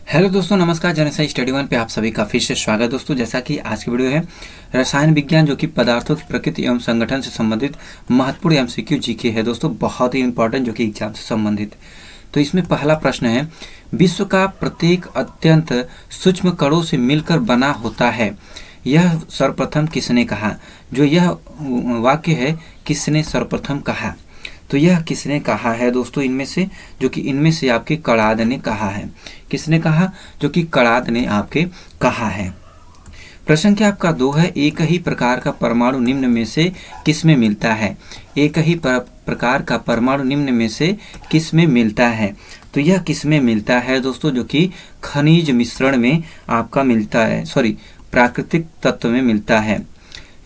Hello दोस्तों, नमस्कार। जनसही study one पे आप सभी का फिर से स्वागत दोस्तों। जैसा कि आज की वीडियो है रसायन विज्ञान, जो कि पदार्थों की प्रकृति एवं संगठन से संबंधित महत्वपूर्ण एमसीक्यू जीके है दोस्तों, बहुत ही इंपॉर्टेंट, जो कि एग्जाम से संबंधित। तो इसमें पहला प्रश्न है, विश्व का प्रत्येक अत्यंत सूक्ष्म कणों से मिलकर बना होता है, यह सर्वप्रथम किसने कहा? जो यह वाक्य है, किसने सर्वप्रथम कहा? तो यह किसने कहा है दोस्तों इनमें से? जो कि इनमें से आपके कणाद ने कहा है। किसने कहा? जो कि कणाद ने आपके कहा है। प्रश्न क्या आपका 2 है, एक ही प्रकार का परमाणु निम्न में से किस में मिलता है? एक ही प्रकार का परमाणु निम्न में से किस में मिलता है? तो यह किस में मिलता है दोस्तों? जो कि खनिज मिश्रण में आपका मिलता है, सॉरी, प्राकृतिक तत्व में मिलता है।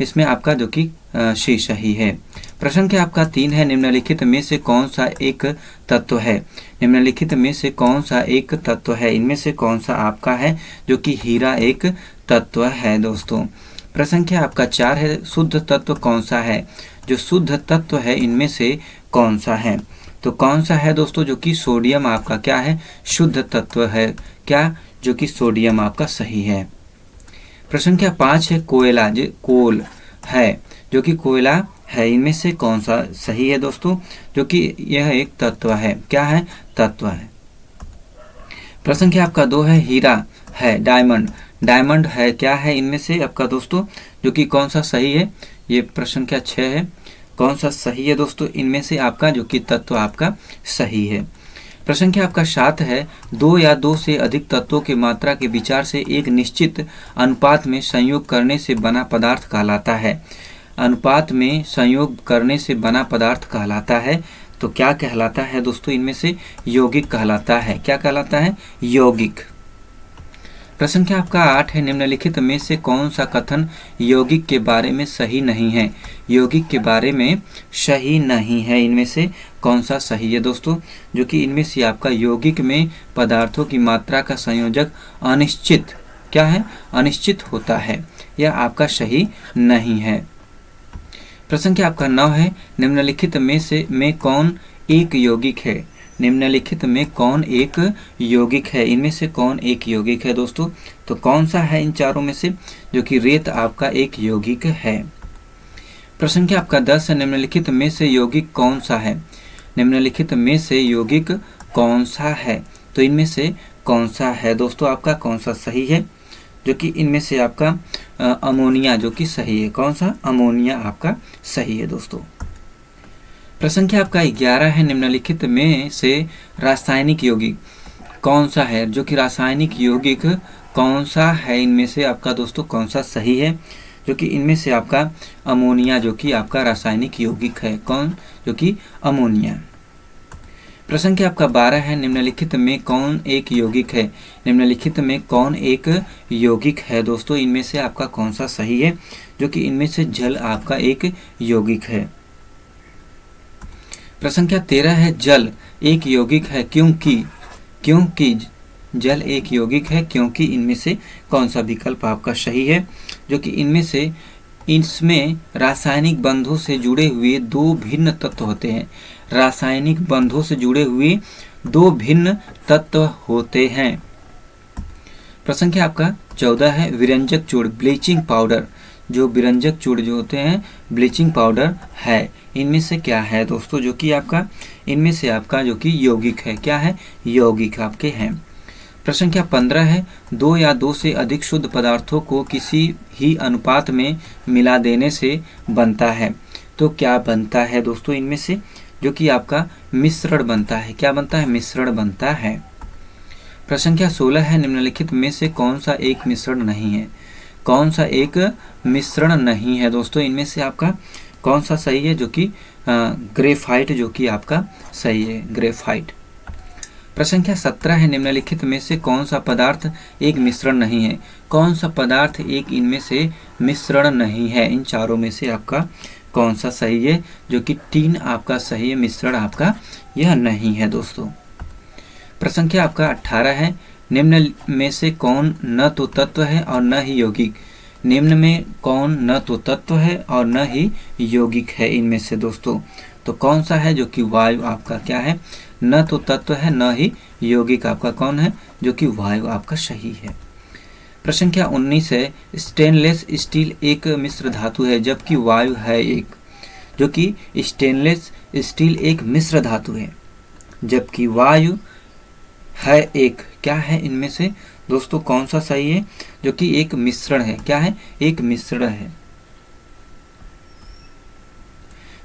इसमें आपका जो कि सी सही है। प्रश्न क्या आपका 3 है, निम्नलिखित में से कौन सा एक तत्व है? निम्नलिखित में से कौन सा एक तत्व है? इनमें से कौन सा आपका है? जो कि हीरा एक तत्व है दोस्तों। प्रश्न क्या आपका 4 है, शुद्ध तत्व कौन सा है? जो शुद्ध तत्व है इनमें से कौन सा है? तो कौन सा है दोस्तों? जो कि सोडियम आपका क्या है? शुद्ध तत्व है। क्या? जो कि सोडियम आपका सही है। प्रश्न क्या 5 है, कोयला जो कोल है, जो कि कोयला है, इनमें से कौन सा सही है दोस्तों? जो कि यह एक तत्व है। क्या है? तत्व है। प्रश्न क्या आपका 2 है, हीरा है, डायमंड, डायमंड है, क्या है इनमें से आपका दोस्तों? जो कि कौन सा सही है? ये प्रश्न क्या 6 है, कौन सा सही है दोस्तों? इनमें से आपका जो कि तत्व आपका सही है। प्रश्न क्या आपका 7 है, 2 या 2 से अधिक तत्वों की मात्रा के विचार से एक निश्चित अनुपात में संयोग करने से बना पदार्थ कहलाता है। अनुपात में संयोग करने से बना पदार्थ कहलाता है। तो क्या कहलाता है दोस्तों? इनमें से यौगिक कहलाता है। क्या कहलाता है? यौगिक। प्रश्न क्या आपका 8 है, निम्नलिखित में से कौन सा कथन यौगिक के बारे में सही नहीं है? यौगिक के बारे में सही नहीं है, इनमें से कौन सा सही है दोस्तों? जो कि इनमें से आपका यौगिक में पदार्थों की मात्रा का संयोजक अनिश्चित, क्या है? अनिश्चित होता है। यह आपका सही नहीं है। प्रश्न क्या आपका 9 है, निम्नलिखित में कौन एक यौगिक है? निम्नलिखित में कौन एक यौगिक है? इनमें से कौन एक यौगिक है दोस्तों? तो कौन सा है इन चारों में से? जो कि रेत आपका एक यौगिक है। प्रश्न क्या आपका 10 है, निम्नलिखित में से यौगिक कौन सा है? निम्नलिखित में से यौगिक कौन सा है? तो इनमें से कौन सा है दोस्तों? आपका कौन सा सही है? जो कि इनमें से आपका अमोनिया जो कि सही है। कौन सा? अमोनिया आपका सही है दोस्तों। प्रश्न क्या आपका 11 है, निम्नलिखित में से रासायनिक यौगिक कौन सा है? जो कि रासायनिक यौगिक कौन सा है? इनमें से आपका दोस्तों कौन सा सही है? जो कि इनमें से आपका अमोनिया जो कि आपका रासायनिक यौगिक है। कौन? जो कि अमोनिया। प्रश्न क्या आपका 12 है, निम्नलिखित में कौन एक यौगिक है? निम्नलिखित में कौन एक यौगिक है दोस्तों? इनमें से आपका कौन सा सही है? जो कि इनमें से जल आपका एक यौगिक है। प्रश्न क्या 13 है, जल एक यौगिक है क्योंकि जल एक यौगिक है, क्योंकि इनमें से कौन सा विकल्प आपका सही है? जो कि इनमें से इसमें रासायनिक बंधों से जुड़े हुए 2 भिन्न तत्व होते हैं। रासायनिक बंधों से जुड़े हुए 2 भिन्न तत्व होते हैं। प्रश्न क्या आपका 14 है, विरंजक चूर्ण ब्लीचिंग पाउडर, जो विरंजक चूर्ण जो होते हैं ब्लीचिंग पाउडर है, इनमें से क्या है दोस्तों? जो कि आपका इनमें से आपका जो कि यौगिक है। क्या है? यौगिक आपके हैं। प्रश्न क्या 15 है, 2 या 2 से अधिक शुद्ध पदार्थों को किसी ही अनुपात में मिला देने से बनता है। तो क्या बनता है दोस्तों इनमें से? जो कि आपका मिश्रण बनता है। क्या बनता है? मिश्रण बनता है। प्रश्न क्या 16 है, निम्नलिखित में से कौन सा एक मिश्रण नहीं है? कौन सा एक मिश्रण नहीं है दोस्तों? इनमें से आपका कौन सा सही है? जो कि ग्रेफाइट जो कि आपका सही है, ग्रेफाइट। प्रश्न क्या 17 है, निम्नलिखित में से कौन सा पदार्थ एक मिश्रण नहीं है? कौन सा पदार्थ एक इनमें से मिश्रण नहीं है? इन चारों में से आपका कौन सा सही है? जो कि टीन आपका सही है, मिश्रण आपका यह नहीं है दोस्तों। प्रश्न क्या आपका 18 है, निम्न में से कौन न तो तत्व है और न ही यौगिक? निम्न में कौन न तो तत्व है और न ही यौगिक है इनमें से दोस्तों? तो कौन सा है? जो कि वायु आपका क्या है? न तो तत्व है न ही यौगिक आपका कौन है, जो कि वायु आपका सही है। प्रश्न संख्या 19 है, स्टेनलेस स्टील एक मिश्र धातु है जबकि वायु है एक। जो कि स्टेनलेस स्टील एक मिश्र धातु है जबकि वायु है एक। क्या है इनमें से दोस्तों कौन सा सही है, जो कि एक मिश्रण है। क्या है, एक मिश्रण है।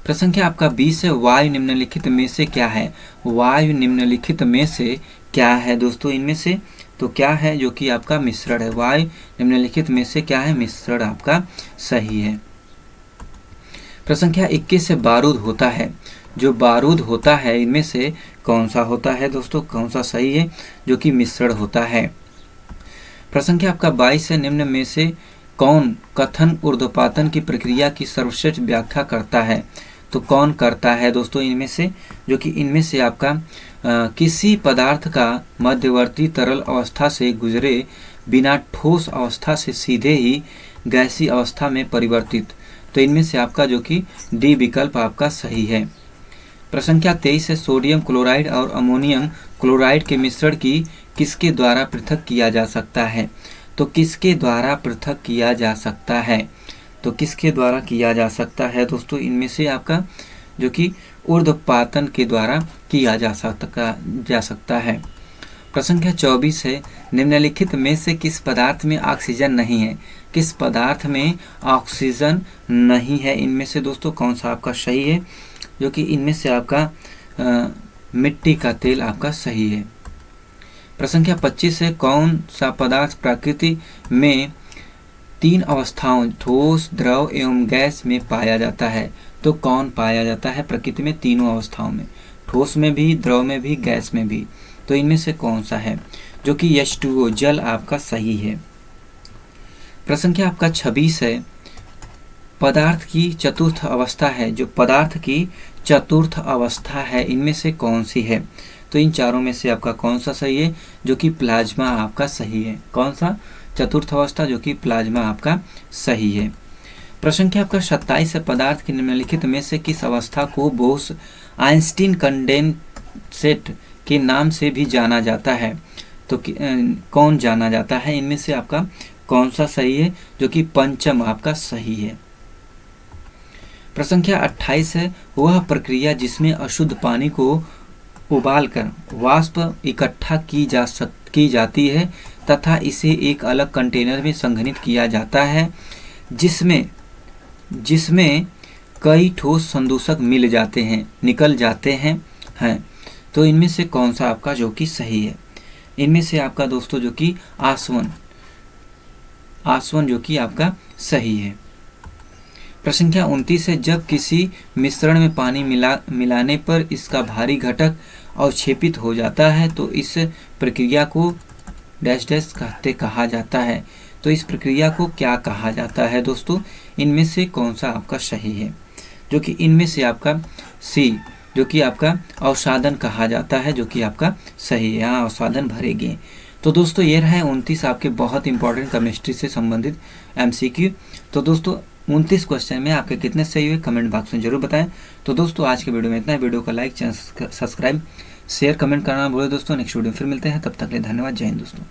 प्रश्न संख्या आपका 20 है, वायु निम्नलिखित में से क्या है। वायु निम्नलिखित में से क्या है दोस्तों, इनमें से तो क्या है, जो कि आपका मिश्रण है। वायु निम्नलिखित में से क्या है, मिश्रण आपका सही है। प्रश्न संख्या 21 से बारूद होता है। जो बारूद होता है इनमें से कौन सा होता है दोस्तों, कौन सा सही है, जो कि मिश्रण होता है। प्रश्न संख्या आपका 22 से निम्न में से कौन कथन ऊर्ध्वपातन की प्रक्रिया की सर्वश्रेष्ठ व्याख्या करता है। तो कौन करता है दोस्तों इनमें से, जो कि इनमें से आपका किसी पदार्थ का मध्यवर्ती तरल अवस्था से गुजरे बिना ठोस अवस्था से सीधे ही गैसीय अवस्था में परिवर्तित। तो इनमें से आपका जो कि डी विकल्प आपका सही है। प्रश्न संख्या 23 है, सोडियम क्लोराइड और अमोनियम क्लोराइड के मिश्रण की किसके द्वारा पृथक किया जा सकता है। तो किसके द्वारा पृथक किया जा सकता है, तो किसके द्वारा किया जा सकता है दोस्तों, इनमें से आपका जो कि ऊर्ध्वपातन के द्वारा किया जा सकता है। प्रश्न संख्या 24 है, निम्नलिखित में से किस पदार्थ में ऑक्सीजन नहीं है। किस पदार्थ में ऑक्सीजन नहीं है, इनमें से दोस्तों कौन सा आपका सही है, जो कि इनमें से आपका मिट्टी का तेल आपका सही है। प्रश्न संख्या 25 है, कौन सा पदार्थ प्रकृति में 3 अवस्थाओं ठोस, द्रव एवं गैस में पाया जाता है। तो कौन पाया जाता है प्रकृति में तीनों अवस्थाओं में, ठोस में भी, द्रव में भी, गैस में भी। तो इनमें से कौन सा है, जो कि H2O जल आपका सही है। प्रश्न संख्या आपका 26 है, पदार्थ की चतुर्थ अवस्था है। जो पदार्थ की चतुर्थ अवस्था है इनमें से कौन सी है। तो इन चारों में से आपका कौन सा सही है, जो कि प्लाज्मा आपका सही है। कौन सा चतुर्थ अवस्था, जो कि प्लाज्मा आपका सही है। प्रश्न संख्या आपका 27 है, पदार्थ की निम्नलिखित में से किस अवस्था को बोस आइंस्टीन कंडेंसेट के नाम से भी जाना जाता है। तो कौन जाना जाता है, इनमें से आपका कौन सा सही है, जो कि पंचम आपका सही है। प्रश्न संख्या 28 है, वह प्रक्रिया जिसमें अशुद्ध पानी को उबालकर वाष्प इकट्ठा की जाती है तथा इसे एक अलग कंटेनर में संघनित किया जाता है, जिसमें कई ठोस संदूषक निकल जाते हैं। तो इनमें से कौन सा आपका जो कि सही है। इनमें से आपका दोस्तों जो कि आसवन जो कि आपका सही है। प्रश्न संख्या 29 है, जब किसी मिश्रण में पानी मिलाने पर इसका भारी घटक अवक्षेपित हो जाता है तो इस प्रक्रिया को डैश डैश कहा जाता है। तो इस प्रक्रिया को क्या कहा जाता है दोस्तों, इनमें से कौन सा आपका सही है, जो कि इनमें से आपका सी, जो कि आपका अवसादन कहा जाता है, जो कि आपका सही है। यहाँ अवसादन भरेंगे। तो दोस्तों ये रहे 29 आपके बहुत इंपॉर्टेंट केमिस्ट्री से संबंधित MCQ। तो दोस्तों 29 क्वेश्चन में आपके कितने सही हुए कमेंट बॉक्स में जरूर बताएं। तो दोस्तों आज के वीडियो में इतना। वीडियो को like, channel subscribe, share, comment करना भूलें दोस्तों। नेक्स्ट वीडियो फिर मिलते हैं, तब तक के लिए धन्यवाद। जय हिंद दोस्तों।